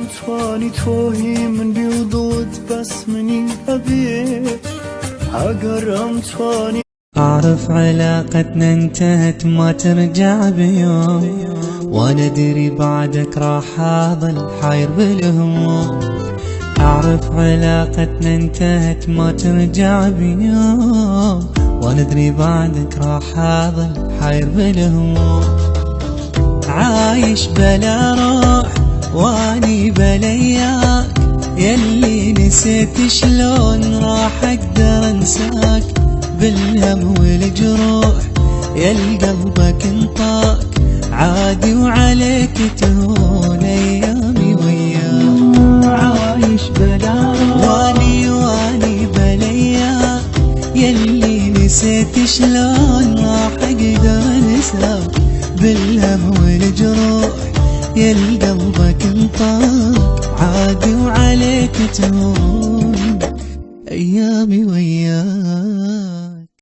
تواني توهي من بيوضوت بس مني أبيك عقرم تواني. أعرف علاقتنا انتهت ما ترجع بيوم، وانا ادري بعدك راح اظل حاير بالهموم. أعرف علاقتنا انتهت ما ترجع بيوم، وانا ادري بعدك راح اظل حاير بالهموم. عايش بلا روح واني بلياك، يلي نسيت شلون راح اقدر انساك. بالهم والجروح يل قلبك انطاك، عادي وعليك تهون ايامي وياك. عايش بلا واني بلياك، يلي نسيت شلون راح اقدر انساك. بالهم والجروح يل قلبك انطاك، عادي وعليك تهون ايامي وياك.